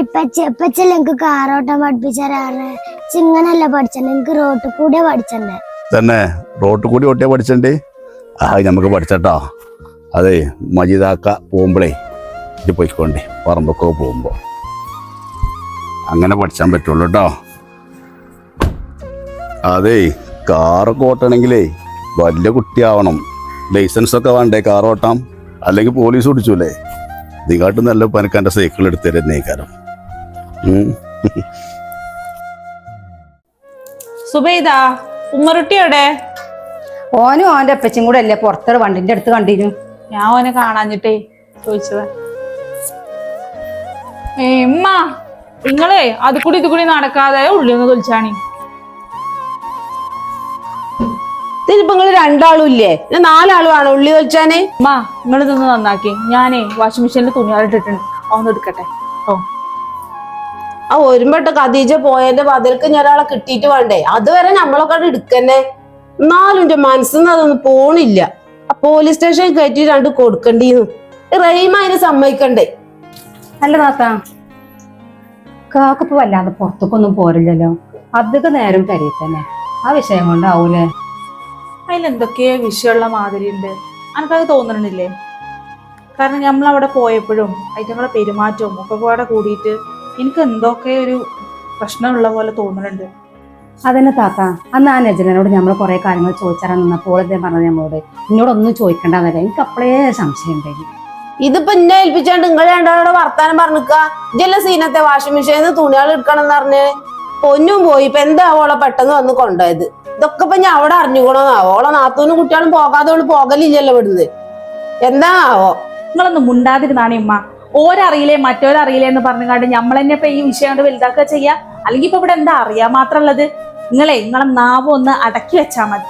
ഇപ്പച്ചല്ല എനിക്ക് കാറോട്ടം പഠിപ്പിച്ചാറ് ചിങ്ങനല്ല പഠിച്ചത് എനിക്ക് റോട്ടിൽ കൂടെ പഠിച്ചണ്ടേ തന്നെ റോട്ടിൽ കൂടി ഓട്ടിയാ പഠിച്ചണ്ടേ നമുക്ക് പഠിച്ചട്ടോ അതെ മജീദാക്ക പോകുമ്പോഴേ ഇത് പോയിക്കോണ്ടേ പറമ്പൊക്കെ പോകുമ്പോ അങ്ങനെ പഠിച്ചാൻ പറ്റുള്ളൂ കേട്ടോ. അതെ കാറൊക്കെ ഓട്ടണമെങ്കിലേ വലിയ കുട്ടിയാവണം, ലൈസൻസ് ഒക്കെ വേണ്ടേ കാർ ഓട്ടാം, അല്ലെങ്കിൽ പോലീസ് പിടിച്ചൂലേ. ഇതിങ്ങാട്ടും നല്ല പനക്ക് എൻ്റെ സൈക്കിൾ എടുത്ത് തരുന്നേക്കാരം. സുബൈദ ഉമ്മറുട്ടിയോടെ? ഓനും ഓന്റെ അപ്പച്ചും കൂടെ അല്ലേ പുറത്തൊരു വണ്ടിന്റെ അടുത്ത് കണ്ടിരുന്നു. ഞാൻ ഓനെ കാണാഞ്ഞിട്ടേ ചോദിച്ചത്. ഉമ്മ നിങ്ങളെ അത് കൂടി ഇത് കൂടി നടക്കാതെ ഉള്ളിന്ന് തൊലിച്ചാണി. ഇതിനിപ്പോ നിങ്ങള് രണ്ടാളും ഇല്ലേ, 4 ആളും ആണോ ഉള്ളി തൊലിച്ചാന്? ഉമ്മ നിങ്ങൾ ഇതൊന്ന് നന്നാക്കി, ഞാനേ വാഷിംഗ് മെഷീനിൽ തുണിയാളിട്ടിട്ടുണ്ട്, ഒന്ന് എടുക്കട്ടെ. ഓ ആ ഒരുമ്പെട്ട ഖദീജ പോയതിന്റെ ബദൽക്ക് ഞാൻ ഒരാളെ കിട്ടിയിട്ട് വേണ്ടേ, അതുവരെ നമ്മളൊക്കെ എടുക്കന്നെ. എന്നാലും എന്റെ മനസ്സിന്ന് അതൊന്നും പോണില്ല. ആ പോലീസ് സ്റ്റേഷനിൽ കയറ്റി 2 കൊടുക്കണ്ടീന്ന്. റഹീമ അതിന് സമ്മതിക്കണ്ടേ? അല്ല താത്ത, കാക്കിപ്പോ വല്ലാതെ പുറത്തേക്കൊന്നും പോരില്ലല്ലോ, അധികം നേരം കരയിൽ തന്നെ. ആ വിഷയം കൊണ്ടാവൂലേ? അതിലെന്തൊക്കെയോ വിഷയമുള്ള മാതിരി ഉണ്ട്, എനിക്കത് തോന്നണില്ലേ? കാരണം നമ്മളവിടെ പോയപ്പോഴും ഐറ്റങ്ങളെ പെരുമാറ്റവും ഒക്കെ കൂടെ കൂടിയിട്ട് എനിക്ക് എന്തൊക്കെ ഒരു പ്രശ്നമുള്ള പോലെ തോന്നുന്നുണ്ട്. അതന്നെ താത്ത, അന്ന് ആ നജനോട് നമ്മൾ കുറെ കാര്യങ്ങൾ ചോദിച്ചാൽ നിന്നപ്പോൾ എന്തേ പറഞ്ഞത് നമ്മളോട് എന്നോടൊന്നും ചോദിക്കണ്ടെന്നല്ല, എനിക്ക് അപ്പോഴേ സംശയം ഉണ്ടായി. ഇതിപ്പോ എന്നെ ഏൽപ്പിച്ചാണ്ട് നിങ്ങൾ രണ്ടാളോട് വർത്താനം പറഞ്ഞിക്ക. ഇജല്ല സീനത്തെ വാഷിംഗ് മെഷീനിൽ തുണികൾ എടുക്കണം എന്ന് പറഞ്ഞ് പൊന്നും പോയി. ഇപ്പൊ എന്താ അവളെ പെട്ടെന്ന് വന്ന് കൊണ്ടുപോയത്? ഇതൊക്കെ ഇപ്പൊ ഞാൻ അവിടെ അറിഞ്ഞുകൊണോന്നാവോ? അവളെ നാത്തൂനും കുട്ടികളും പോകാതെ പോകലില്ലല്ലോ ഇവിടുന്ന്. എന്താ ആവോ? നിങ്ങളൊന്നും മുണ്ടാതിരുന്നാണ് ഉമ്മ. ഓരറിയില്ലേ മറ്റോരറിയില്ലേ എന്ന് പറഞ്ഞുകൊണ്ട് നമ്മൾ തന്നെ ഇപ്പൊ ഈ വിഷയം കൊണ്ട് വലുതാക്കുക ചെയ്യാ. അല്ലെങ്കിൽ ഇപ്പൊ ഇവിടെ എന്താ അറിയാ മാത്രമുള്ളത്? നിങ്ങളെ നാവ് ഒന്ന് അടക്കി വെച്ചാ മതി.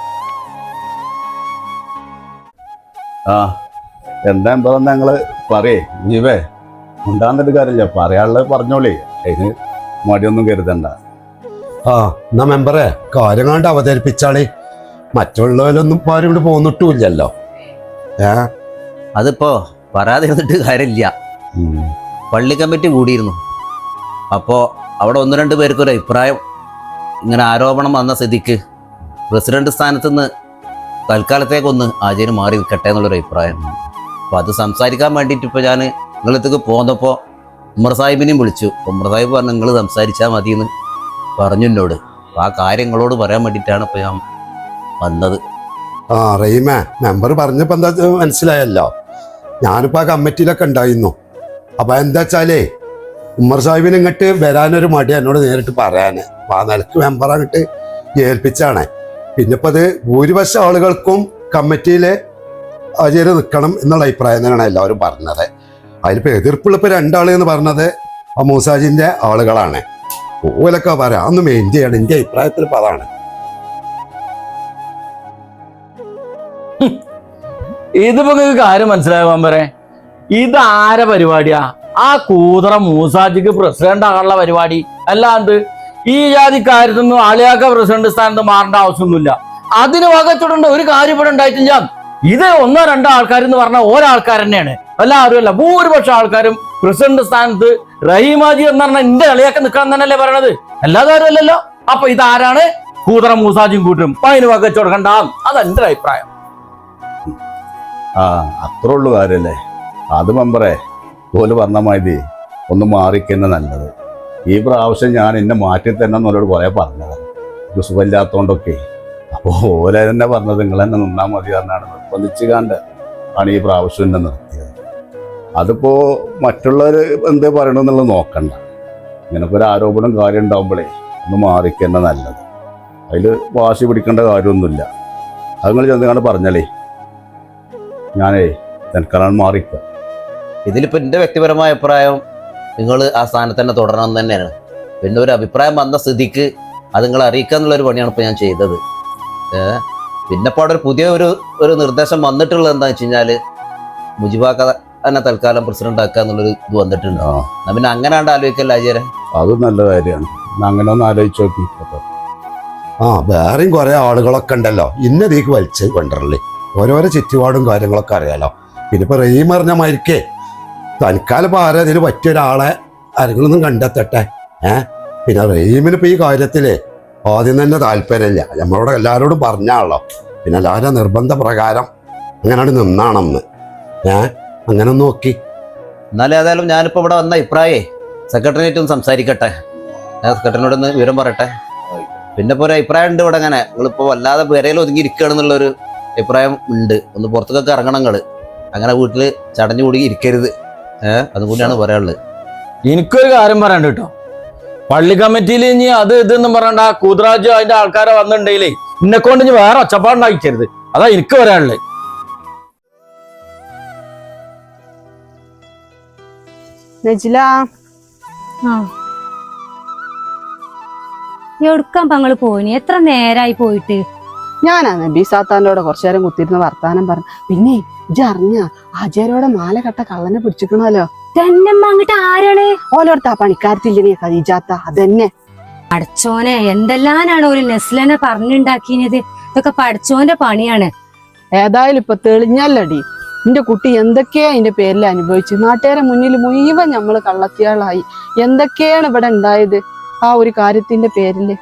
ആ എന്താ ഞങ്ങള് പറയേ ജീവേ, ഉണ്ടാകുന്നൊരു കാര്യമില്ല, പറയാനുള്ളത് പറഞ്ഞോളേ, അതിന് മടിയൊന്നും കരുതണ്ട. ആ എന്നാ മെമ്പറെ കാര്യം കണ്ട് അവതരിപ്പിച്ചാളേ, മറ്റുള്ളവരൊന്നും ഇപ്പൊ ആരും ഇവിടെ പോന്നിട്ടുമില്ലല്ലോ. അതിപ്പോ പറയാതിരുന്നിട്ട് കാര്യമില്ല. പള്ളി കമ്മിറ്റി കൂടിയിരുന്നു. അപ്പോൾ അവിടെ 1-2 പേർക്കൊരു അഭിപ്രായം, ഇങ്ങനെ ആരോപണം വന്ന സ്ഥിതിക്ക് പ്രസിഡന്റ് സ്ഥാനത്ത് നിന്ന് തൽക്കാലത്തേക്കൊന്ന് ആചാര്യം മാറി നിൽക്കട്ടെ എന്നുള്ളൊരു അഭിപ്രായം. അപ്പോൾ അത് സംസാരിക്കാൻ വേണ്ടിയിട്ട് ഇപ്പോൾ ഞാൻ നിങ്ങളത്തേക്ക് പോന്നപ്പോൾ ഉമ്മർ സാഹിബിനെയും വിളിച്ചു. ഉമ്മർ സാഹിബ് പറഞ്ഞു നിങ്ങൾ സംസാരിച്ചാൽ മതിയെന്ന് പറഞ്ഞു എന്നോട്. അപ്പോൾ ആ കാര്യങ്ങളോട് പറയാൻ വേണ്ടിയിട്ടാണ് ഇപ്പോൾ ഞാൻ വന്നത്. ആ റഹീമേ, മെമ്പർ പറഞ്ഞപ്പോ എന്താ മനസ്സിലായല്ലോ. ഞാനിപ്പോ ആ കമ്മിറ്റിയിലൊക്കെ ഉണ്ടായിരുന്നു. അപ്പൊ എന്താ വെച്ചാലേ ഉമ്മർ സാഹിബിന് ഇങ്ങോട്ട് വരാനൊരു മടി എന്നോട് നേരിട്ട് പറയാന്. അപ്പൊ ആ നിലക്ക് മെമ്പർ അങ്ങോട്ട് ഏൽപ്പിച്ചാണ്. പിന്നെ ഇപ്പൊ അത് ഭൂരിപക്ഷം ആളുകൾക്കും കമ്മിറ്റിയിലെ ആചാര്യ നിൽക്കണം എന്നുള്ള അഭിപ്രായം തന്നെയാണ് എല്ലാവരും പറഞ്ഞത്. അതിലിപ്പോ എതിർപ്പുള്ള ഇപ്പൊ 2 ആള് എന്ന് പറഞ്ഞത് ആ മൂസാജിന്റെ ആളുകളാണ്. ഓലൊക്കെ പറയാം അന്ന് മെയിൻ ചെയ്യണം. എന്റെ അഭിപ്രായത്തിൽ ഇപ്പൊ അതാണ്. ഇതിപ്പോ കാര്യം മനസ്സിലായ മെമ്പറെ, ഇത് ആരെ പരിപാടിയാ? ആ കൂതറ മൂസാജിക്ക് പ്രസിഡന്റ് ആകാനുള്ള പരിപാടി. അല്ലാണ്ട് ഈ ജാതി കാര്യത്തൊന്നും ആളിയാക്ക പ്രസിഡന്റ് സ്ഥാനത്ത് മാറേണ്ട ആവശ്യമൊന്നുമില്ല. അതിന് വകച്ചിടേണ്ട ഒരു കാര്യം ഇവിടെ ഉണ്ടായിട്ടില്ല. ഇത് 1-2 ആൾക്കാർ എന്ന് പറഞ്ഞാൽ ഒരാൾക്കാർ തന്നെയാണ്, എല്ലാവരും ഭൂരിപക്ഷം ആൾക്കാരും പ്രസിഡന്റ് സ്ഥാനത്ത് റഹീമാജി എന്ന് പറഞ്ഞാൽ എന്റെ അളിയാക്ക നിൽക്കണം തന്നെയല്ലേ പറയണത്, എല്ലാവരും ആരുമല്ലല്ലോ. അപ്പൊ ഇതാരാണ്? കൂതറ മൂസാജിയും കൂട്ടും. അപ്പൊ അതിന് വകച്ചു കൊടുക്കണ്ട, അതെന്റെ അഭിപ്രായം. ആ അത്രേ ഉള്ളു കാര്യല്ലേ. അത് മെമ്പറേ ഓല് പറഞ്ഞ മാതിരി ഒന്ന് മാറിക്കന്നെ നല്ലത്. ഈ പ്രാവശ്യം ഞാൻ എന്നെ മാറ്റി തന്നെ എന്നോട് കുറേ പറഞ്ഞത്, ഇത് സുഖമില്ലാത്തോണ്ടൊക്കെ. അപ്പോൾ ഓല തന്നെ പറഞ്ഞത് നിങ്ങൾ തന്നെ നിന്നാൽ മതി എന്നാണ് നിർബന്ധിച്ച് കണ്ട് ആണ് ഈ പ്രാവശ്യം എന്നെ നിർത്തിയത്. അതിപ്പോ മറ്റുള്ളവർ എന്തേ പറയണമെന്നുള്ളത് നോക്കണ്ട. ഇങ്ങനൊക്കെ ഒരു ആരോപണം കാര്യം ഉണ്ടാകുമ്പോഴേ ഒന്ന് മാറിക്കന്നെ നല്ലത്. അതിൽ വാശി പിടിക്കേണ്ട കാര്യമൊന്നുമില്ല. അത് നിങ്ങൾ ചെന്നുകാണ്ട് പറഞ്ഞാലേ ഞാനേ തൽക്കാലം മാറിക്ക. ഇതിലിപ്പോൾ എൻ്റെ വ്യക്തിപരമായ അഭിപ്രായം നിങ്ങൾ ആ സ്ഥാനത്ത് തന്നെ തുടരണം തന്നെയാണ്. പിന്നെ ഒരു അഭിപ്രായം വന്ന സ്ഥിതിക്ക് അത് നിങ്ങളെ അറിയിക്കുക എന്നുള്ളൊരു പണിയാണ് ഇപ്പോൾ ഞാൻ ചെയ്തത്. പിന്നെ ഇപ്പോൾ അവിടെ ഒരു പുതിയ ഒരു നിർദ്ദേശം വന്നിട്ടുള്ളത് എന്താണെന്ന് വെച്ച് കഴിഞ്ഞാൽ മുജിബാക്ക തന്നെ തൽക്കാലം പ്രസിഡന്റ് ആക്കുക എന്നുള്ളൊരു ഇത് വന്നിട്ടുണ്ട്. എന്നാ പിന്നെ അങ്ങനെ ആലോചിക്കല്ല ആചാര്യ? അത് നല്ല കാര്യമാണ്. അങ്ങനെ ഒന്ന് ആലോചിച്ച് നോക്കി. ആ വേറെയും കുറെ ആളുകളൊക്കെ ഉണ്ടല്ലോ ഇന്നതേക്ക് വലിച്ച് കൊണ്ടരല്ലേ. ഓരോരോ ചുറ്റുപാടും കാര്യങ്ങളൊക്കെ അറിയാലോ. പിന്നെ ഇപ്പൊ റഹീം പറഞ്ഞ മാതിരിക്കേ തൽക്കാലം ഇപ്പൊ ആരാ ഇതിന് പറ്റിയ ഒരാളെ ആരെങ്കിലും കണ്ടെത്തട്ടെ. പിന്നെ റഹീമിന് ഇപ്പൊ ഈ കാര്യത്തില് ആദ്യം തന്നെ താല്പര്യമില്ല. നമ്മളോട് എല്ലാവരോടും പറഞ്ഞാണല്ലോ. പിന്നെ എല്ലാവരും നിർബന്ധ പ്രകാരം അങ്ങനെയാണ് നിന്നാണെന്ന്. അങ്ങനെ നോക്കി. എന്നാലും ഏതായാലും ഞാനിപ്പോ ഇവിടെ വന്ന അഭിപ്രായേ സെക്രട്ടറിയേറ്റും സംസാരിക്കട്ടെ. ഞാൻ സെക്രട്ടറിനോടൊന്ന് വിവരം പറയട്ടെ. പിന്നെ ഇപ്പോൾ ഒരു അഭിപ്രായം ഉണ്ട് ഇവിടെ. അങ്ങനെ നിങ്ങളിപ്പോൾ വല്ലാതെ പെരയിൽ ഒതുങ്ങി ഇരിക്കുകയാണെന്നുള്ളൊരു അഭിപ്രായം ഉണ്ട്. ഒന്ന് പുറത്തേക്കൊക്കെ ഇറങ്ങണം നിങ്ങൾ. അങ്ങനെ വീട്ടിൽ ചടഞ്ഞു കൂടി ഇരിക്കരുത്. അതുകൂടിയാണ് പറയാനുള്ളത്. എനിക്കൊരു കാര്യം പറയാണ്ട് കേട്ടോ. പള്ളി കമ്മിറ്റിയിൽ ഇനി അത് ഇതെന്നും പറയണ്ട. കൂതറാജ് അതിന്റെ ആൾക്കാരെ വന്നിട്ടുണ്ടെങ്കിലേ എന്നെ കൊണ്ട് ഇനി വേറെ ഒച്ചപ്പാടുണ്ടാക്കിക്കരുത്. അതാ എനിക്ക് പറയാനുള്ളത്. നജില, എവിടുക്കാൻ പങ്ങള് പോയിന്? എത്ര നേരായി പോയിട്ട്? ഞാനാ നബീസാത്താൻ്റെ കുറച്ചു നേരം കുത്തിരുന്ന് വർത്താനം പറഞ്ഞു. പിന്നെ ഇജ്ജ് അറിഞ്ഞ അജയരോടെ മാല കെട്ട കള്ളനെ പിടിച്ചിക്കണല്ലോ. തന്നെ അങ്ങോട്ട് ആരാണ്? ഓലോടുത്ത പണിക്കാരത്തില്ലേ ഖദീജാത്ത, അതന്നെ. പഠിച്ചോനെ, എന്തെല്ലാനാണ് ഒരു നെസ്ലനെ പറഞ്ഞുണ്ടാക്കിയത്? ഇതൊക്കെ പഠിച്ചോന്റെ പണിയാണ്. ഏതായാലും ഇപ്പൊ തെളിഞ്ഞല്ലടി. എന്റെ കുട്ടി എന്തൊക്കെയാ അതിന്റെ പേരിൽ അനുഭവിച്ചു. നാട്ടുകാരെ മുന്നിൽ മുഴുവൻ നമ്മള് കള്ളത്തിയാളായി. എന്തൊക്കെയാണ് ഇവിടെ ഉണ്ടായത് ആ ഒരു കാര്യത്തിന്റെ പേരില്.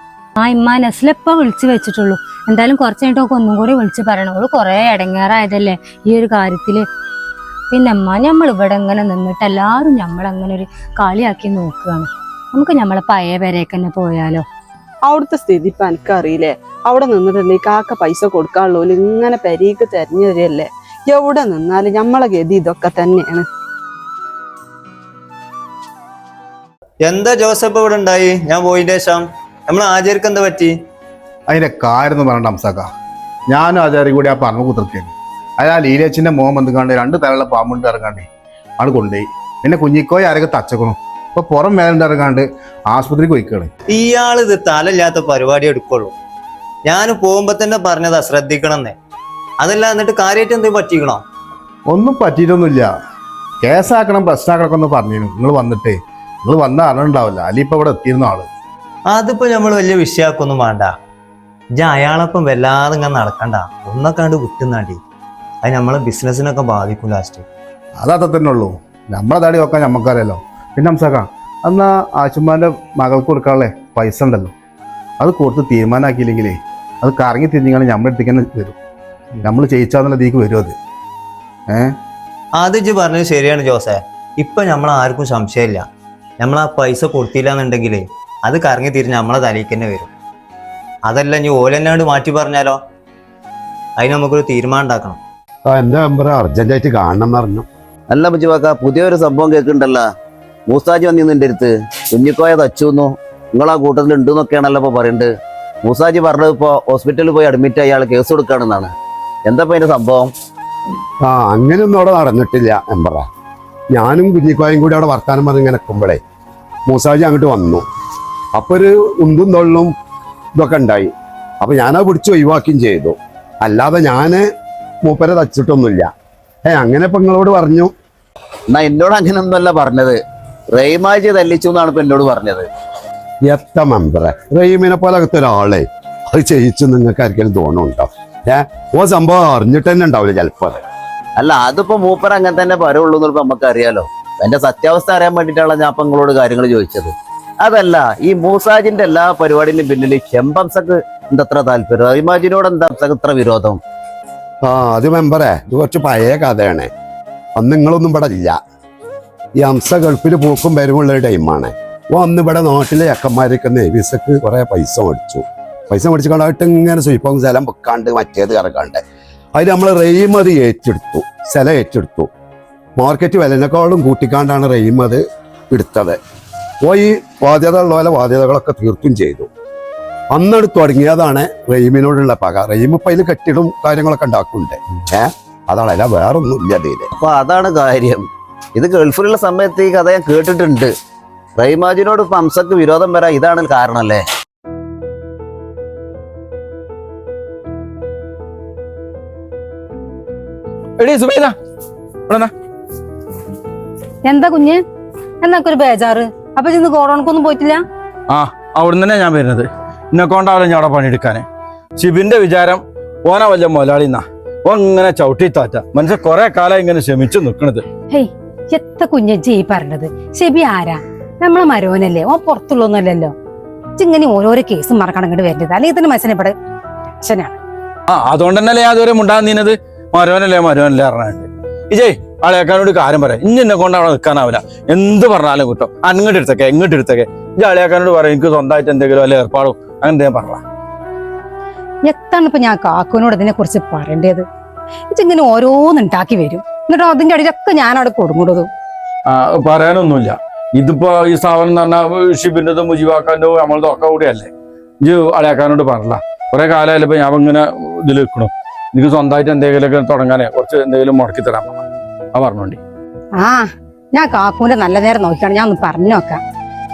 ഇമ്മ നെസ്ലിപ്പ വിളിച്ചു വെച്ചിട്ടുള്ളൂ. എന്തായാലും കുറച്ച് കഴിഞ്ഞിട്ടൊക്കെ ഒന്നും കൂടി വിളിച്ച് പറയണം. അവള് കൊറേ ഇടങ്ങേറായതല്ലേ ഈ ഒരു കാര്യത്തില്. പിന്നെ അമ്മ, നമ്മൾ ഇവിടെ ഇങ്ങനെ നിന്നിട്ട് എല്ലാരും നമ്മളങ്ങനെ ഒരു കളിയാക്കി നോക്കുകയാണ്. നമുക്ക് നമ്മളെ പഴയ പേരേക്ക് തന്നെ പോയാലോ? അവിടുത്തെ സ്ഥിതി ഇപ്പൊ എനിക്കറിയില്ലേ. അവിടെ നിന്നിട്ടുണ്ടെങ്കിൽ കാക്ക പൈസ കൊടുക്കാനുള്ളൂ ഇങ്ങനെ പെരീക്ക് തെരഞ്ഞു തരികയല്ലേ. എവിടെ നിന്നാലും നമ്മളെ ഗതി ഇതൊക്കെ തന്നെയാണ്. എന്താ ജോസഫ് ഇവിടെ ഉണ്ടായി? ഞാൻ പോയിന്റെ ശേഷം നമ്മൾ ആചാര്യക്ക് എന്താ പറ്റി? അതിന്റെ കാര്യം പറഞ്ഞ അംസാക്ക, ഞാനും ആചാര്യ കൂടി ആ പറഞ്ഞു കുത്തിർക്കാണ്. അയാൾ ലീലേച്ചിന്റെ മോൻ വന്നുകാണ്ട് 2 തലയുള്ള പാമ്പുണ്ട് ഇറങ്ങാണ്ട് ആണ് കൊണ്ടുപോയി. പിന്നെ കുഞ്ഞിക്കോയി ആരൊക്കെ തച്ചക്കണം. ഇപ്പൊ പുറം വേദന ഇറങ്ങാണ്ട് ആശുപത്രിക്ക് പോയിക്കാണ്. ഇയാള് ഇത് തലയില്ലാത്ത പരിപാടി എടുക്കുള്ളൂ. ഞാൻ പോകുമ്പോ തന്നെ പറഞ്ഞതാ ശ്രദ്ധിക്കണമെന്നേ. അതല്ല, എന്നിട്ട് കാര്യമായിട്ട് എന്തെങ്കിലും പറ്റിക്കണോ? ഒന്നും പറ്റിയിട്ടൊന്നുമില്ല. കേസാക്കണം പ്രശ്നമാക്കണം എന്ന് പറഞ്ഞിരുന്നു. നിങ്ങൾ വന്നിട്ടേ നിങ്ങൾ വന്ന അറിഞ്ഞിട്ടുണ്ടാവില്ല. അല്ലെ ഇപ്പൊ ഇവിടെ എത്തിയിരുന്ന ആള്. അതിപ്പോ നമ്മൾ വലിയ വിഷയാക്കൊന്നും വേണ്ട. അയാളപ്പം വല്ലാതെ ഇങ്ങനെ നടക്കണ്ട. ഒന്നൊക്കെ കണ്ട് വിട്ടുന്നാണ്ടി. അത് നമ്മളെ ബിസിനസ്സിനൊക്കെ ബാധിക്കും ലാസ്റ്റ്. അതത്ര തന്നെ ഉള്ളൂ. നമ്മളെ തടി നോക്കാൻ നമുക്കറിയാലോ. പിന്നെ അംസാക്ക, അന്ന് ആശുമാന്റെ മകൾക്ക് കൊടുക്കാനുള്ള പൈസ ഉണ്ടല്ലോ, അത് കൊടുത്ത് തീരുമാനമാക്കിയില്ലെങ്കിലേ അത് കറങ്ങി തിരിഞ്ഞാൽ നമ്മുടെ അടുത്തേക്ക് തന്നെ വരും. നമ്മൾ ചെയ്യിച്ചാന്നുള്ള ഇതിലേക്ക് വരും അത്. അത് ഇജ്ജ് പറഞ്ഞത് ശരിയാണ് ജോസേ. ഇപ്പൊ നമ്മൾ ആർക്കും സംശയമില്ല. നമ്മൾ ആ പൈസ കൊടുത്തില്ല എന്നുണ്ടെങ്കിലേ അത് കറങ്ങി തിരിഞ്ഞ് നമ്മളെ തലയ്ക്ക് തന്നെ വരും. അതല്ല ഇനി ഓലെന്നാണ്ട് മാറ്റി പറഞ്ഞാലോ? അതിന് നമുക്കൊരു തീരുമാനം ഉണ്ടാക്കണം. എന്താ മെമ്പർ അർജന്റായിട്ട് കാണണം എന്ന് പറഞ്ഞു. അല്ല ബുജിവാക്ക, പുതിയൊരു സംഭവം കേൾക്കുന്നുണ്ടല്ലോ. മൂസാജി വന്നിരുന്നു എൻ്റെ അടുത്ത്. കുഞ്ഞിക്കോയ തച്ചുന്നു നിങ്ങളാ കൂട്ടത്തിൽ ഉണ്ട് എന്നൊക്കെയാണല്ലോ ഇപ്പൊ പറയുന്നത്. മൂസാജി പറഞ്ഞത് ഇപ്പൊ ഹോസ്പിറ്റലിൽ പോയി അഡ്മിറ്റ് അയാൾ കേസ് കൊടുക്കുകയാണെന്നാണ്. എന്താ ഇപ്പൊ അതിന്റെ സംഭവം? അങ്ങനെയൊന്നും അവിടെ നടന്നിട്ടില്ല മെമ്പറ. ഞാനും കുഞ്ഞിക്കോയും കൂടി അവിടെ വർത്താനം പറഞ്ഞ് ഇങ്ങനെ നിൽക്കുമ്പോഴേ മൂസാജി അങ്ങോട്ട് വന്നു. അപ്പൊ ഒരു ഉന്തും തൊള്ളും ഇതൊക്കെ ഉണ്ടായി. അപ്പൊ ഞാനത് പിടിച്ച് ഒഴിവാക്കുകയും ചെയ്തു. അല്ലാതെ ഞാന് മൂപ്പരെ തച്ചിട്ടൊന്നുമില്ല. അങ്ങനെ ഇപ്പൊ നിങ്ങളോട് പറഞ്ഞു. എന്നാ എന്നോട് അങ്ങനെ ഒന്നുമല്ല പറഞ്ഞത്. റെയ്മാജി തല്ലിച്ചു എന്നാണ് ഇപ്പൊ എന്നോട് പറഞ്ഞത്. എത്ര മെമ്പറെ, റഹീമിനെ പോലെ അകത്ത ഒരാളെ അത് ചെയ്യിച്ചു നിങ്ങൾക്ക് ആർക്കെങ്കിലും തോന്നുന്നുണ്ടോ? ഓ സംഭവം അറിഞ്ഞിട്ട് തന്നെ ഉണ്ടാവില്ല ചിലപ്പോ. അല്ല, അതിപ്പോ മൂപ്പർ അങ്ങനെ തന്നെ പറയുള്ളൂ എന്നപ്പോ നമുക്ക് അറിയാലോ. എന്റെ സത്യാവസ്ഥ അറിയാൻ വേണ്ടിയിട്ടാണ് ഞാൻ ഇപ്പൊ നിങ്ങളോട് കാര്യങ്ങൾ ചോദിച്ചത്. അതല്ല, ഈ മൂസാജിന്റെ എല്ലാ പരിപാടിയിലും പിന്നിൽ ചെമ്പംസക്ക് എന്തത്ര താല്പര്യം? റഹീമാജിനോട് എന്താ ഇത്ര വിരോധം? അത് മെമ്പറെ, ഇത് കുറച്ച് പഴയ കഥയാണ്. അന്ന് നിങ്ങളൊന്നും ഇവിടെ ഇല്ല. ഈ ഹംസ ഗൾഫിൽ പോക്കും വരുമുള്ള ഒരു ടൈമാണ്. അന്ന് ഇവിടെ നാട്ടിലെ ചക്കന്മാരൊക്കെ നേവിസക്ക് കുറെ പൈസ മേടിച്ചു കൊണ്ടായിട്ട് ഇങ്ങനെ സ്വീപ്പം സ്ഥലം വെക്കാണ്ട് മറ്റേത് കറക്കാണ്ട് അതിൽ നമ്മൾ റഹീം അത് ഏറ്റെടുത്തു. സ്ഥലം ഏറ്റെടുത്തു. മാർക്കറ്റ് വിലനേക്കാളും കൂട്ടിക്കാണ്ടാണ് റഹീം അത് എടുത്തത്. ഈ ബാധ്യത ഉള്ള പോലെ ബാധ്യതകളൊക്കെ തീർത്തും ചെയ്തു. അന്നട് തുടങ്ങിയതാണ് റഹീമിനോടുള്ള പക. റഹീം ഇപ്പം അതിൽ കെട്ടിടും കാര്യങ്ങളൊക്കെ ഉണ്ടാക്കുന്നുണ്ട്. അതാണ്, അല്ല വേറൊന്നും ഇല്ല അതിൽ. അപ്പൊ അതാണ് കാര്യം. ഇത് ഗൾഫിലുള്ള സമയത്ത് ഈ കഥ ഞാൻ കേട്ടിട്ടുണ്ട്. റഹീമാജിനോട് ഇപ്പൊ ഹംസക്ക് വിരോധം വരാൻ ഇതാണ് കാരണല്ലേ? എന്താ കുഞ്ഞ്, എന്നൊക്കെ ഒരു ബേജാറ്? അപ്പൊ ചെന്ന് കോടോണക്കൊന്നും പോയിട്ടില്ല? അവിടുന്ന് തന്നെ ഞാൻ വരുന്നത്. എന്നെ കൊണ്ടാവില്ല ഞാൻ അവിടെ പണിയെടുക്കാന്. ഷിബിന്റെ വിചാരം ഓന വല്ല മൊലാളിന്നാ. ഓ ഇങ്ങനെ ചവിട്ടി താറ്റ മനുഷ്യ കൊറേ കാലം ഇങ്ങനെ ക്ഷമിച്ചു നിക്കണത്. ഹേയ്, എത്ര കുഞ്ഞജ്ജി പറഞ്ഞത്? ഷെബി ആരാ? നമ്മളെ മരോനല്ലേ ഓൻ പുറത്തുള്ളൊന്നുമല്ലല്ലോ ഇങ്ങനെ ഓരോരോ കേസും മറക്കണം ഇങ്ങോട്ട് വരേണ്ടത് അല്ലെങ്കിൽ തന്നെ മനസ്സിനെപ്പെടെ അച്ഛനാണ്. ആ അതുകൊണ്ട് തന്നെയല്ലേ അതുവരെ മുണ്ടാന്നീനത്. മരോനല്ലേ പറഞ്ഞിട്ട് ഇജയ് അളിയാക്കാനോട് കാര്യം പറയാം. ഇനി എന്നെ കൊണ്ട് അവിടെ നിൽക്കാനാവില്ല. എന്ത് പറഞ്ഞാലും കിട്ടും. അങ്ങോട്ട് എടുത്തേക്കെ ഇങ്ങോട്ട് എടുത്തേക്കെ. ഇജ് അളിയാക്കാനോട് പറയാം എനിക്ക് സ്വന്തമായിട്ട് എന്തെങ്കിലും അല്ലെ ഏർപ്പാടും അങ്ങനെ എന്തെങ്കിലും പറയാം. എത്താണ് ഇപ്പൊ ഞാൻ കാക്കുവിനോട് ഇതിനെ കുറിച്ച് പറയേണ്ടത്? ഇതിങ്ങനെ ഓരോന്നുണ്ടാക്കി വരും, എന്നിട്ടോ അതിന്റെ അടിയിലൊക്കെ ഞാൻ അവിടെ കൊടുങ്ങൂടതും. പറയാനൊന്നുമില്ല. ഇതിപ്പോ ഈ സ്ഥാപനം എന്ന് പറഞ്ഞാൽ ഷിബിൻ്റെതും മുജിവാക്കാൻ്റെതും നമ്മളതും ഒക്കെ കൂടിയല്ലേ. ഇജ് അളിയാക്കാനോട് പറഞ്ഞില്ല. കുറെ കാലമായാലും ഇപ്പൊ ഞാൻ ഇങ്ങനെ ഇതിൽ വെക്കണു. എനിക്ക് സ്വന്തമായിട്ട് എന്തെങ്കിലുമൊക്കെ തുടങ്ങാനേ കുറച്ച് എന്തെങ്കിലും മുടക്കി തരാൻ പറഞ്ഞോണ്ടി. ഞാൻ കാക്കുവിന്റെ നല്ല നേരം നോക്കിയാണ് ഞാൻ ഒന്ന് പറഞ്ഞു നോക്കാം.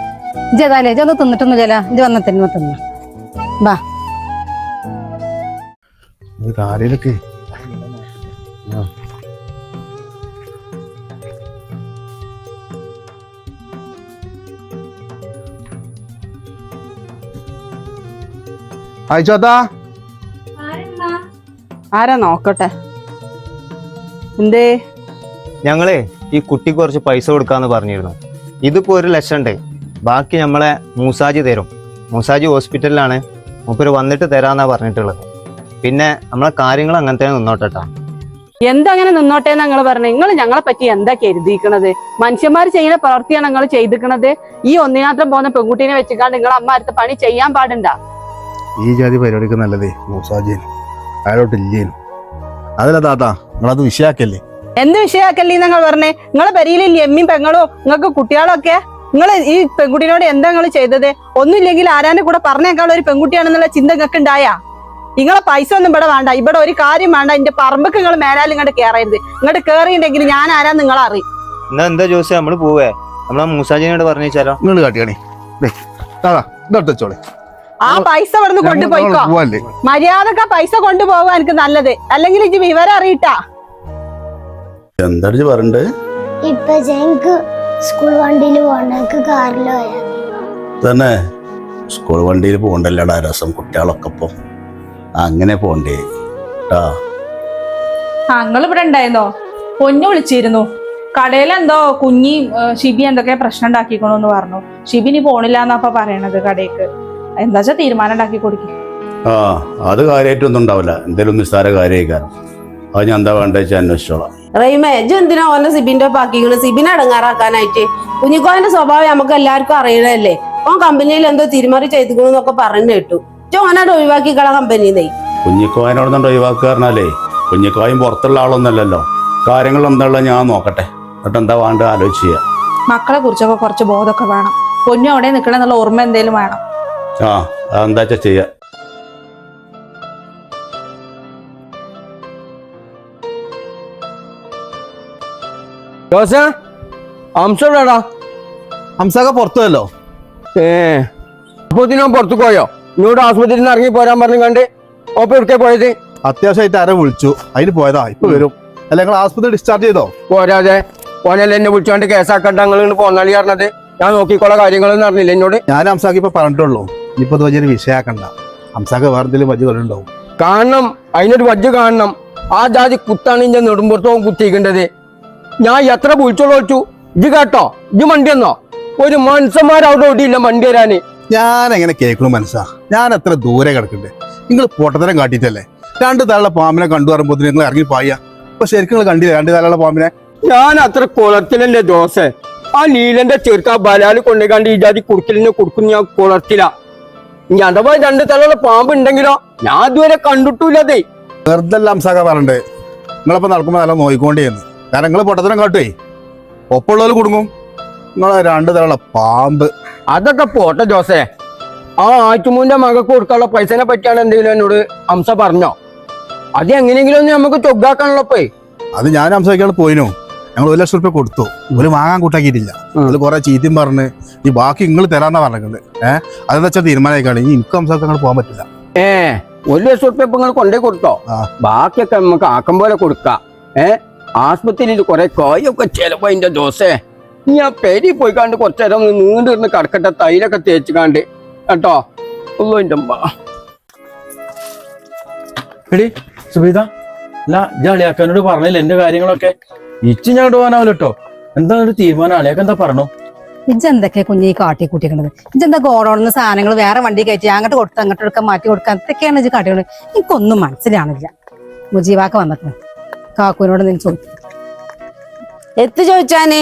ഇജ് ഏതായാലും ഇജൊന്ന് തിന്നിട്ടൊന്നും ചില ഇജ് വന്ന തിന്നു തിന്നു ബാ. കാര്യത്തിലൊക്കെ അയച്ചോത്താ ആരാ നോക്കട്ടെ. എന്തേ? ഞങ്ങളെ ഈ കുട്ടിക്ക് കുറച്ച് പൈസ കൊടുക്കാന്ന് പറഞ്ഞിരുന്നു. ഇതിപ്പോ 1 ലക്ഷം ഉണ്ട്. ബാക്കി നമ്മളെ മൂസാജി തരും. മൂസാജി ഹോസ്പിറ്റലിലാണ്. മൂപ്പര് വന്നിട്ട് തരാന്നാ പറഞ്ഞിട്ടുള്ളത്. പിന്നെ നമ്മളെ കാര്യങ്ങൾ അങ്ങനെ തന്നെ നിന്നോട്ടെട്ടാ. എന്തങ്ങനെ നിന്നോട്ടെ ഞങ്ങൾ പറഞ്ഞു? നിങ്ങൾ ഞങ്ങളെ പറ്റി എന്താ കരുതിയിരിക്കണത്? മനുഷ്യന്മാർ ചെയ്യുന്ന പ്രവൃത്തിയാണ് നിങ്ങൾ ചെയ്തിരിക്കണത്. ഈ ഒന്നിനാത്രം പോകുന്ന പെൺകുട്ടീനെ വെച്ചിക്കാണ്ട് നിങ്ങൾ അമ്മ അടുത്ത പണി ചെയ്യാൻ പാടുണ്ടാ? ഈ ജാതി പരിപാടിക്ക് നല്ലതേ മൂസാജേനും അയാളോട്ടില്ലേനും. അതല്ല താത്താ നിങ്ങളത് വിഷയാക്കല്ലേ. എന്ത് വിഷയാക്കല്ലേ നിങ്ങൾ പറഞ്ഞേ? നിങ്ങളെ പരിയിലില്ലേ എമ്മയും പെങ്ങളോ നിങ്ങൾക്ക് കുട്ടികളൊക്കെ? നിങ്ങൾ ഈ പെൺകുട്ടീനോട് എന്താ നിങ്ങൾ ചെയ്തത്? ഒന്നുമില്ലെങ്കിൽ ആരാന്റെ കൂടെ പറഞ്ഞേക്കാൾ ഒരു പെൺകുട്ടിയാണെന്നുള്ള ചിന്ത നിങ്ങൾക്ക് ഉണ്ടായാ? നിങ്ങളെ പൈസ ഒന്നും ഇവിടെ വേണ്ട, ഇവിടെ ഒരു കാര്യം വേണ്ട. എന്റെ പറമ്പൊക്കെ നിങ്ങൾ മേലാൽ ഇങ്ങോട്ട് കയറരുത്. ഇങ്ങോട്ട് കയറിയിട്ടുണ്ടെങ്കിൽ ഞാൻ ആരാ നിങ്ങൾ അറിയും. എന്താ ജോസേ നമ്മള് പോവേ? നമ്മളെ മൂസാജിനോട് പറഞ്ഞാലോ? നിങ്ങൾ കാട്ടിയാണേ ഇതോളെ ആ പൈസ ഇവിടുന്ന് കൊണ്ടുപോയിക്കോ. മര്യാദക്ക് ആ പൈസ കൊണ്ടുപോകാൻ എനിക്ക് നല്ലത്. അല്ലെങ്കിൽ ഇജ്ജ് വിവരം അറിയിട്ടാ. എന്താ പറഞ്ഞത്? ഇപ്പൊ എനിക്ക് സ്കൂൾ വണ്ടിയിൽ പോകണ്ട, എനിക്ക് കാറിൽ പോയാ തന്നെ. സ്കൂൾ വണ്ടിയിൽ പോകണ്ടല്ലടാ രസം. കുട്ടികളൊക്കെ ഇപ്പം അങ്ങനെ പോണ്ടേ കേട്ടാ. ഇവിടെ ഉണ്ടായിരുന്നോ? പൊന്നു വിളിച്ചിരുന്നു. കടയിലെന്തോ കുഞ്ഞി ഷിബി എന്തൊക്കെ പ്രശ്നം ഉണ്ടാക്കിക്കണോന്ന് പറഞ്ഞു. ഷിബിനി പോണില്ല എന്നപ്പ പറയണത് കടയ്ക്ക്. എന്താ വെച്ചാ തീരുമാനം ഉണ്ടാക്കി കൊടുക്കും. അത് കാര്യമായിട്ടൊന്നും ഉണ്ടാവില്ല. എന്തേലും നിസ്സാര കാര്യമായിക്കാരം. അത് ഞാൻ എന്താ വേണ്ട വെച്ചാൽ അന്വേഷിച്ചോളാം. റീമേ ഇജ്ജ് എന്തിനാ ഓനെ സിബിന്റെ പാക്കിങ്ങള് സിബിനെ അടങ്ങാറാക്കാനായിട്ട്? കുഞ്ഞിക്കോന്റെ സ്വഭാവം നമുക്ക് എല്ലാവർക്കും അറിയണല്ലേ. ഓൻ കമ്പനിയിൽ എന്തോ തിരുമറി ചെയ്തിക്കണെന്നൊക്കെ പറഞ്ഞു കേട്ടു. ഓനായിട്ട് ഒഴിവാക്കി കള കമ്പനിന്നേ. കുഞ്ഞിക്കോയനോടൊന്നും ഒഴിവാക്കുക പറഞ്ഞാലേ കുഞ്ഞിക്കോയും പുറത്തുള്ള ആളൊന്നല്ലല്ലോ. കാര്യങ്ങൾ എന്താണല്ലോ ഞാൻ നോക്കട്ടെ. എന്നിട്ട് എന്താ വേണ്ട ആലോചിച്ച് ചെയ്യാം. മക്കളെ കുറിച്ചൊക്കെ കുറച്ച് ബോധമൊക്കെ വേണം. പൊന്നു അവിടെ നിൽക്കണം എന്നുള്ള ഓർമ്മ എന്തേലും വേണം. അതെന്താ വെച്ചാ ചെയ്യാം. ഹംസൊക്കെ പുറത്തുവല്ലോ. അപ്പൊ ഞാൻ പുറത്തു പോയോ? ഇങ്ങോട്ട് ആസ്പത്രിയിൽ നിന്ന് ഇറങ്ങി പോരാൻ പറഞ്ഞു കണ്ട് ഓപ്പ എവിടേക്കാ പോയത്? അത്യാവശ്യമായിട്ട് ആരെ വിളിച്ചു, അതിന് പോയതാ. ഇപ്പൊ വരും. അല്ല നിങ്ങൾ ആസ്പത്രി ഡിസ്ചാർജ് ചെയ്തോ? പോരാതെ പോനല്ല എന്നെ വിളിച്ചോണ്ട് കേസാക്കണ്ട നിങ്ങൾ പോന്നാളി പറഞ്ഞത്. ഞാൻ നോക്കിക്കോളെ കാര്യങ്ങളൊന്നും അറിഞ്ഞില്ല എന്നോട്. ഞാൻ ഹംസാക്ക് ഇപ്പൊ പറഞ്ഞിട്ടുള്ളൂ. ഇനിയിപ്പോ അത് വലിയൊരു വിഷയാക്കണ്ട. ഹംസാക്ക് വേറെ എന്തെങ്കിലും വജ്ജ് കൊണ്ടുണ്ടാവും. കാണണം, അതിനൊരു വജ്ജ് കാണണം. ആ ജാതി കുത്താണ് ഇന്റെ നെടുമ്പുറത്തോളം കുത്തിക്കേണ്ടത്. ഞാൻ എത്ര വിളിച്ചു ഇത് കേട്ടോ? ഇത് വണ്ടി എന്നോ? ഒരു മനുഷ്യന്മാരവിടെ ഓടിയില്ല വണ്ടി വരാന്. ഞാൻ എങ്ങനെ കേൾക്കണു മനസ്സാ? ഞാൻ എത്ര ദൂരെ കിടക്കണ്ടേ? നിങ്ങൾ പൊട്ടത്തരം കാട്ടിട്ടല്ലേ 2 തലുള്ള പാമ്പിനെ കണ്ടു പറയുമ്പോൾ നിങ്ങൾ ഇറങ്ങി പായ. ഇപ്പൊ ശരിക്കും നിങ്ങൾ കണ്ടില്ല 2 തലുള്ള പാമ്പിനെ? ഞാൻ അത്ര കുളത്തിലല്ലേ ദോശ. ആ നീലന്റെ ചെറുക്ക ബലാല് കൊണ്ടുകാണ്ട് ഈ ജാതി കുടുക്കലിനെ കൊടുക്കും. ഞാൻ കുളത്തില. ഇനി അഥവാ 2 തലുള്ള പാമ്പ് ഉണ്ടെങ്കിലോ? ഞാൻ ഇതുവരെ കണ്ടിട്ടില്ലതേ. വെറുതെ ഹംസാക്ക പറഞ്ഞേ. നിങ്ങളിപ്പോ നടക്കുമ്പോ നല്ല നോയിക്കൊണ്ടേന്ന്. കാരണം നിങ്ങൾ പൊട്ടത്തരം കാട്ടുവേ ഒപ്പമുള്ളവർ കുടുങ്ങും. നിങ്ങളെ 2 തലുള്ള പാമ്പ്. അതൊക്കെ പോട്ടെ ജോസേ. ആ ആറ്റുമൂന്റെ മകൾക്ക് കൊടുക്കാനുള്ള പൈസനെ പറ്റിയാണ് എന്തെങ്കിലും എന്നോട് ഹംസ പറഞ്ഞോ? അത് എങ്ങനെയെങ്കിലും ഒന്ന് നമുക്ക് ചൊഗ്ഗാക്കാനുള്ളപ്പോ. അത് ഞാൻ ഹംസക്കാണ് പോയിനു. ഞങ്ങൾ 1 ലക്ഷം റുപ്യ കൊടുത്തു. ഒരു വാങ്ങാൻ കൂട്ടാക്കിയിട്ടില്ല. അതിൽ കുറെ ചീത്തയും പറഞ്ഞ് ഈ ബാക്കി നിങ്ങൾ തരാന്നാ പറഞ്ഞത്. അതെന്താ വെച്ചാൽ തീരുമാനമായിക്കാണ്. ഇനി എനിക്ക് ഹംസക്ക് അങ്ങനെ പോകാൻ പറ്റില്ല. 1 ലക്ഷം റുപ്യ ഇപ്പൊ നിങ്ങൾ കൊണ്ടേ കൊടുത്തോ? ബാക്കിയൊക്കെ നമുക്ക് ആക്കം പോലെ കൊടുക്കാം. ആസ്പത്രിയിൽ കുറെ കായൊക്കെ ചെലപ്പോ അതിന്റെ ദോശേ. ഞാൻ പേരി പോയി കാണ്ട് കുറച്ചേരം നീണ്ടിരുന്ന് കടക്കട്ടെ. തൈലൊക്കെ തേച്ച് കാണ്ട് കേട്ടോ. എന്റെ എടി സുബീത, അല്ല ഞാൻ അളിയാക്കാനോട് പറഞ്ഞില്ല എന്റെ കാര്യങ്ങളൊക്കെ. ഇച്ച് ഞാൻ പോകാനാവില്ല കേട്ടോ. എന്താ ഒരു തീരുമാനം? അളിയാക്ക എന്താ പറഞ്ഞു? ഇജ്ജെന്തൊക്കെ കുഞ്ഞി കാട്ടി കൂട്ടിക്കണത്? ഇജ്ജെന്താ ഗോഡൌണിന്ന് സാധനങ്ങൾ വേറെ വണ്ടി കയറ്റി അങ്ങോട്ട് കൊടുത്ത് അങ്ങോട്ട് എടുക്കാൻ മാറ്റി കൊടുക്കാൻ എന്തൊക്കെയാണ് ഇജ്ജ് കാട്ടിക്കണത്? എനിക്കൊന്നും മനസ്സിലാണില്ല. മുജീബാക്ക വന്നിട്ട് കാക്കുവിനോട് നീ ചോദിക്കും. എത്ത് ചോദിച്ചാന്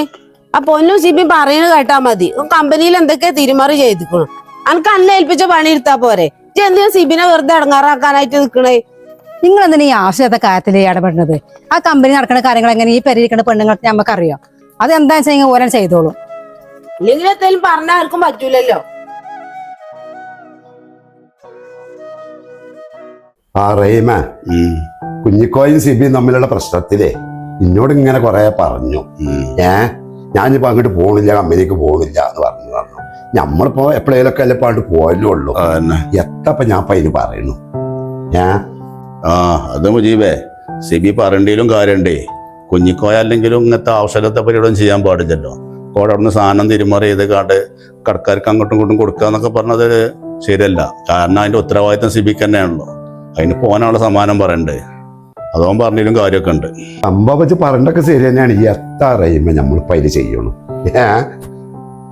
ആ പൊന്നും സിബി പറയുന്നത് കേട്ടാ മതി. കമ്പനിയിൽ എന്തൊക്കെയാ തിരുമറി ചെയ്തിക്കണു. അനക്ക് അന്നെ ഏൽപ്പിച്ച പണി എടുത്താ പോരെ. എന്തിനാ സിബിനെ വെറുതെ ഇടങ്ങാറാക്കാനായിട്ട് നിക്കണേ? നിങ്ങൾ എന്തിനാ ഈ ആവശ്യത്തെ കാര്യത്തിൽ ഇടപെടുന്നത്? ആ കമ്പനി നടക്കുന്ന കാര്യങ്ങൾ എങ്ങനെ ഈ പെരിയിരിക്കുന്ന പെണ്ണുങ്ങൾക്ക് നമുക്കറിയാം. അത് എന്താ വെച്ചാൽ ഓരോ ചെയ്തോളൂ. ഇല്ലെങ്കിൽ എന്തേലും പറഞ്ഞാൽ ആർക്കും പറ്റൂലല്ലോ. ആ റഹീമ, കുഞ്ഞിക്കോയും സിബിയും തമ്മിലുള്ള പ്രശ്നത്തിലേ എന്നോട് ഇങ്ങനെ കുറെ പറഞ്ഞു. ഞാനിപ്പോ അങ്ങോട്ട് പോണില്ല, കമ്പനിക്ക് പോണില്ല എന്ന് പറഞ്ഞു. നമ്മളിപ്പോ എപ്പോഴേലൊക്കെ അല്ലേ ഇപ്പൊ അങ്ങോട്ട് പോയല്ലേ ഉള്ളൂ. എത്തപ്പ ഞാൻ ഇപ്പൊ അതിന് പറയുന്നു. അത് മുജീബേ, സിബി പറയേണ്ടിയിലും കാര്യണ്ടേ. കുഞ്ഞിക്കോയ അല്ലെങ്കിലും ഇങ്ങനത്തെ ആവശ്യത്തെ പരിപാടിയും ചെയ്യാൻ പാടില്ലല്ലോ. കോടെ അവിടുന്ന് സാധനം തിരുമറി ചെയ്ത് കാണ്ട് കടക്കാർക്ക് അങ്ങോട്ടും ഇങ്ങോട്ടും കൊടുക്കുക എന്നൊക്കെ പറഞ്ഞത് ശരിയല്ല. കാരണം അതിന്റെ ഉത്തരവാദിത്തം സിബിക്ക് തന്നെയാണല്ലോ. അതിന് പോകാനുള്ള സമ്മാനം പറയണ്ടേ. അതോൻ പറഞ്ഞാലും കാര്യമൊക്കെ ഉണ്ട്. സംഭവം വെച്ച് പറഞ്ഞൊക്കെ ശരി തന്നെയാണ്. ഈ എത്താ റഹീമ നമ്മളിപ്പോ അതിന് ചെയ്യണം.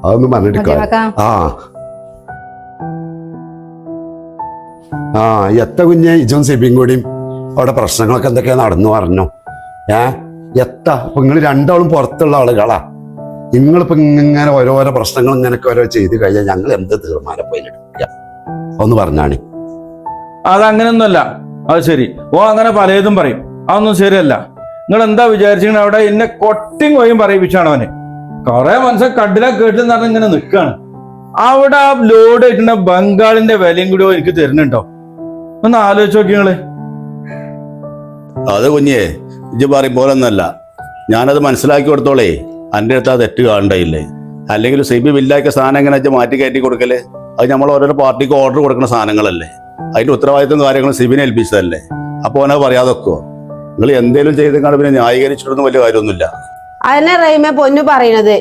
അതൊന്നും പറഞ്ഞിട്ട് എത്ത കുഞ്ഞെ ഇജും സിബിയും കൂടിയും അവിടെ പ്രശ്നങ്ങളൊക്കെ എന്തൊക്കെയാ നടന്നു പറഞ്ഞു. എത്താ ഇപ്പൊ നിങ്ങൾ രണ്ടാളും പുറത്തുള്ള ആളുകളാ. നിങ്ങളിപ്പോ ഇങ്ങനെ ഓരോരോ പ്രശ്നങ്ങൾ ഇങ്ങനൊക്കെ ഓരോ ചെയ്ത് കഴിഞ്ഞാൽ ഞങ്ങൾ എന്ത് തീരുമാനം പോയിട്ടെടുക്കുക ഒന്ന് പറഞ്ഞാണ്. അതങ്ങനെയൊന്നുമല്ല. അത് ശരി, ഓ അങ്ങനെ പലതും പറയും. അതൊന്നും ശരിയല്ല. നിങ്ങൾ എന്താ വിചാരിച്ചിങ്ങനെ അവിടെ എന്നെ കൊട്ടിയും കൊയ്യും പറയിപ്പിച്ചാണ് അവന്. കുറെ മനുഷ്യൻ കട്ടില കേട്ടിൽ പറഞ്ഞ ഇങ്ങനെ നിൽക്കാണ്. അവിടെ ആ ലോഡ് ആയിട്ടുള്ള ബംഗാളിന്റെ വിലയും കൂടി എനിക്ക് തരുന്നുണ്ടോ? ഒന്ന് ആലോചിച്ച് നോക്കി നിങ്ങള്. അത് കുഞ്ഞേ, ഇജ്ജ് പറയും പോലെ ഒന്നല്ല. ഞാനത് മനസ്സിലാക്കി കൊടുത്തോളേ. എൻ്റെ അടുത്ത് ആ തെറ്റ് കാണണ്ടയില്ലേ. അല്ലെങ്കിൽ സിബി ബില്ലാക്കിയ സാധനം എങ്ങനെ വെച്ചാൽ മാറ്റി കയറ്റി കൊടുക്കല്? അത് നമ്മൾ ഓരോരോ പാർട്ടിക്ക് ഓർഡർ കൊടുക്കുന്ന സാധനങ്ങളല്ലേ. അതിന്റെ ഉത്തരവാദിത്വം കാര്യങ്ങളും സിബിനെ ഏൽപ്പിച്ചതല്ലേ. അപ്പോൾ അവനെ പറയാതൊക്കെയോ? നിങ്ങൾ എന്തേലും ചെയ്തെങ്കിൽ പിന്നെ ന്യായീകരിച്ചിട്ടൊന്നും വലിയ കാര്യമൊന്നുമില്ല. അതന്നെ റഹീമ പൊന്നു പറയണത്.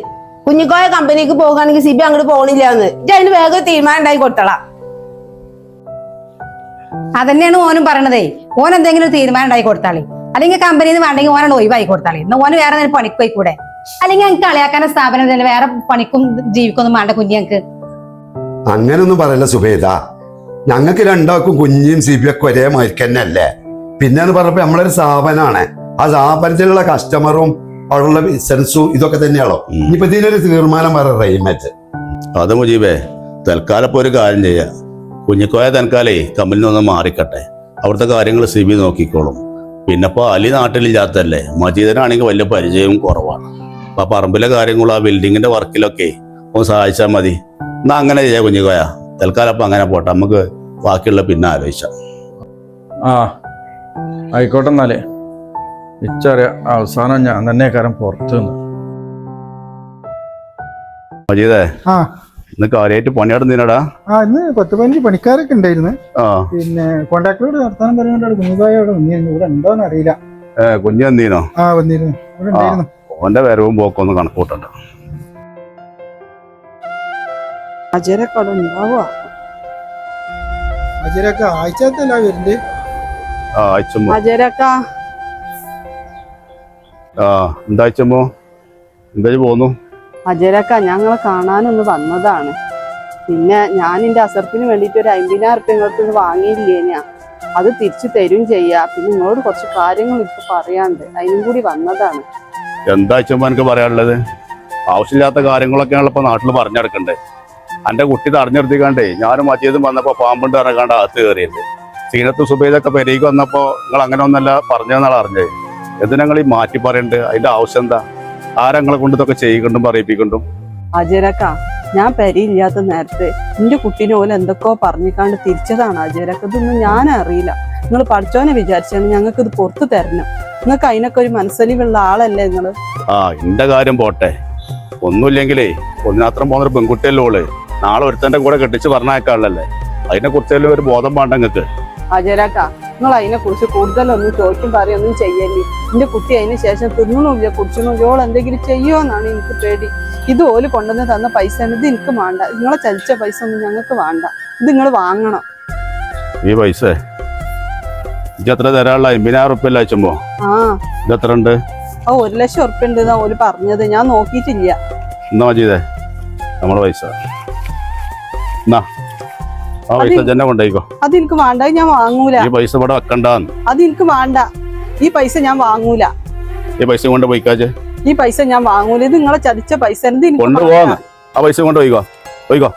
കുഞ്ഞിക്കോയ കമ്പനിക്ക് പോകുകയാണെങ്കിൽ സിബി അങ്ങോട്ട് പോണില്ല എന്ന്. അതിന് വേഗം തീരുമാനം ഉണ്ടായി കൊടുത്തളാ. അതന്നെയാണ് ഓനും പറയണതേ. ഓൻ എന്തെങ്കിലും ഒരു തീരുമാനം ഉണ്ടായി കൊടുത്താളി. അല്ലെങ്കിൽ കമ്പനിയിൽ നിന്ന് വേണ്ടെങ്കിൽ ഓനാണ് ഒഴിവായി കൊടുത്താളി. എന്നാൽ ഓന് വേറെ എന്തെങ്കിലും പണിക്ക് പോയിക്കൂടെ? അല്ലെങ്കിൽ ഞങ്ങൾക്ക് കളിയാക്കാന സ്ഥാപനം തന്നെ വേറെ പണിക്കും ജീവിക്കൊന്നും വേണ്ട കുഞ്ഞിക്ക്. അങ്ങനൊന്നും പറയല്ല സുബൈദ. ഞങ്ങൾക്ക് രണ്ടാൾക്കും കുഞ്ഞിയും സിബിയൊക്കെ ഒരേ മാതിരി തന്നെ അല്ലേ. പിന്നെന്ന് പറഞ്ഞപ്പോ നമ്മളൊരു സ്ഥാപനമാണ്. ആ സ്ഥാപനത്തിലുള്ള കസ്റ്റമറും അവിടെയുള്ള ബിസിനസ്സും ഇതൊക്കെ തന്നെയാണോ. ഇനിയിപ്പോ ഇതിനൊരു തീരുമാനം പറ റഹീമത്ത്. അത് മുജീബേ, തൽക്കാലം ഇപ്പോൾ ഒരു കാര്യം ചെയ്യാം. കുഞ്ഞിക്കോയ തൽക്കാലേ കമ്പനിയിൽ നിന്ന് മാറിക്കട്ടെ. അവിടുത്തെ കാര്യങ്ങൾ സിബി നോക്കിക്കോളും. പിന്നെ ഇപ്പോൾ അലി നാട്ടിലില്ലാത്തല്ലേ. മജീദനാണെങ്കിൽ വലിയ പരിചയവും കുറവാണ്. അപ്പൊ ആ പറമ്പിലെ കാര്യങ്ങളും ആ ബിൽഡിങ്ങിന്റെ വർക്കിലൊക്കെ ഒന്ന് സഹായിച്ചാൽ മതി. എന്നാ അങ്ങനെ ചെയ്യാം കുഞ്ഞിക്കോയ. തൽക്കാലം അപ്പം അങ്ങനെ പോട്ടെ. നമുക്ക് ബാക്കിയുള്ള പിന്നെ ആലോചിച്ചാം. ആയിക്കോട്ടെ. എന്നാലേ ഇച്ചറിയാം അവസാനം ഞാൻ തന്നെ കാരണം പുറത്തു നിന്ന്. മജീദേ, ഇന്ന് കാര്യമായിട്ട് പണിയാടുന്നതിനടാ? ഇന്ന് 10-15 പണിക്കാരൊക്കെ ഉണ്ടായിരുന്നു. പിന്നെ കോൺട്രാക്ടറോട് വർത്താനം പറയുന്നുണ്ട്. കുഞ്ഞുകായ അവിടെ വന്നിരുന്നു. ഇവിടെ ഉണ്ടോന്ന് അറിയില്ല. കുഞ്ഞു വന്നീനോ? വന്നിരുന്നു. ഇവിടെ ഉണ്ടായിരുന്നു. ഓന്റെ വരവും പോക്കൊന്ന് കണക്കൂട്ടുണ്ട്. ആഴ്ചത്തല്ല വരുന്നത്. എന്താഴ്ചമ്മോ? എന്താ പോന്നു? അജരക്ക, ഞങ്ങളെ കാണാനൊന്ന് വന്നതാണ്. പിന്നെ ഞാൻ എന്റെ അസർപ്പിന് വേണ്ടിട്ട് ഒരു 50,000 റുപ്യ ഇങ്ങോട്ട് വാങ്ങിയില്ലേ ഞാൻ. അത് തിരിച്ചു തരും ചെയ്യാ. പിന്നെ നിങ്ങളോട് കുറച്ച് കാര്യങ്ങൾ ഇപ്പൊ പറയാണ്ട്, അതിനും കൂടി വന്നതാണ്. എന്താഴ്ചമ്മ എനിക്ക് പറയാനുള്ളത്? ആവശ്യമില്ലാത്ത കാര്യങ്ങളൊക്കെയാണ് ഇപ്പൊ നാട്ടിൽ പറഞ്ഞെടുക്കണ്ടേ. എന്റെ കുട്ടി തടഞ്ഞെടുത്തിക്കാണ്ടേ ഞാനും മറ്റേതും വന്നപ്പോ പാമ്പുണ്ട് ഇറങ്ങാണ്ട് അകത്ത് കയറിയത്. സീനത്ത് സുബൈദൊക്കെ പെരേക്ക് വന്നപ്പോ നിങ്ങൾ അങ്ങനെ ഒന്നല്ല പറഞ്ഞതെന്നാണ് അറിഞ്ഞത്. എന്തിനാ ഈ മാറ്റി പറയണ്ട്? അതിന്റെ ആവശ്യം എന്താ? ആരങ്ങളെ കൊണ്ട് ഇതൊക്കെ ചെയ്യിക്കൊണ്ടും പറയിപ്പിക്കൊണ്ടും? അജരക്ക, ഞാൻ പെരയില്ലാത്ത നേരത്തെ എന്റെ കുട്ടീനെ പോലെ എന്തൊക്കെയോ പറഞ്ഞിക്കാണ്ട് തിരിച്ചതാണ് അജരക്ക. ഇതൊന്നും ഞാൻ അറിയില്ല. നിങ്ങൾ പഠിച്ചോനെ വിചാരിച്ചാണ് ഞങ്ങൾക്ക് ഇത് പുറത്തു തരണം. നിങ്ങൾക്ക് അതിനൊക്കെ ഒരു മനസ്സലിവുള്ള ആളല്ലേ നിങ്ങള്. എന്റെ കാര്യം പോട്ടെ. ഒന്നുമില്ലെങ്കിലേ ഒന്നിനാത്രം പോകുന്നൊരു പെൺകുട്ടിയല്ലേ ഓള്. നാളെ ഒരുത്തന്റെ കൂടെ കെട്ടിച്ച് പറഞ്ഞേക്കാളല്ലേ. അതിനെ കുറിച്ചെല്ലാം ഒരു ബോധം വേണ്ട നിങ്ങൾക്ക്. അജരക്ക, നിങ്ങൾ അതിനെ കുറിച്ച് കൂടുതലൊന്നും ചോദിക്കും പറയൊന്നും ചെയ്യല്ലേ. എന്റെ കുട്ടി അതിന് ശേഷം തിന്നണില്ല കുടിച്ചണില്ല. ഓൾ എന്തെങ്കിലും ചെയ്യുമോന്നാണ് എനിക്ക് പേടി. ഇത് ഓല് കൊണ്ടുവന്ന് തന്ന പൈസ ഇത് എനിക്ക് വേണ്ട. നിങ്ങളെ ചലിച്ച പൈസ ഒന്നും ഞങ്ങൾക്ക് വേണ്ട. ഇത് നിങ്ങൾ വാങ്ങണം. ഈ പൈസ എത്ര തരാനുള്ള? 50,000 റുപ്യ അയച്ചമ്പോ ഇതെത്ര ഉണ്ട്? 1,00,000 റുപ്യ ഉണ്ട് ഓല് പറഞ്ഞത്. ഞാൻ നോക്കിയിട്ടില്ല. എന്നാ മജീദേ, നമ്മുടെ പൈസ എന്നാ ആ പൈസ തന്നെ കൊണ്ടുപോയിക്കോ. അത് എനിക്ക് വേണ്ട, ഞാൻ വാങ്ങൂല. ഈ പൈസ ഇവിടെ വെക്കണ്ടാന്ന്. അത് എനിക്ക് വേണ്ട, ഈ പൈസ ഞാൻ വാങ്ങൂല. ഈ പൈസ കൊണ്ട് പോയിക്കാച്ചേ. ഈ പൈസ ഞാൻ വാങ്ങൂല. ഇത് നിങ്ങളെ ചതിച്ച പൈസ കൊണ്ടുപോകാന്ന്. ആ പൈസ കൊണ്ട് പോയിക്കോ.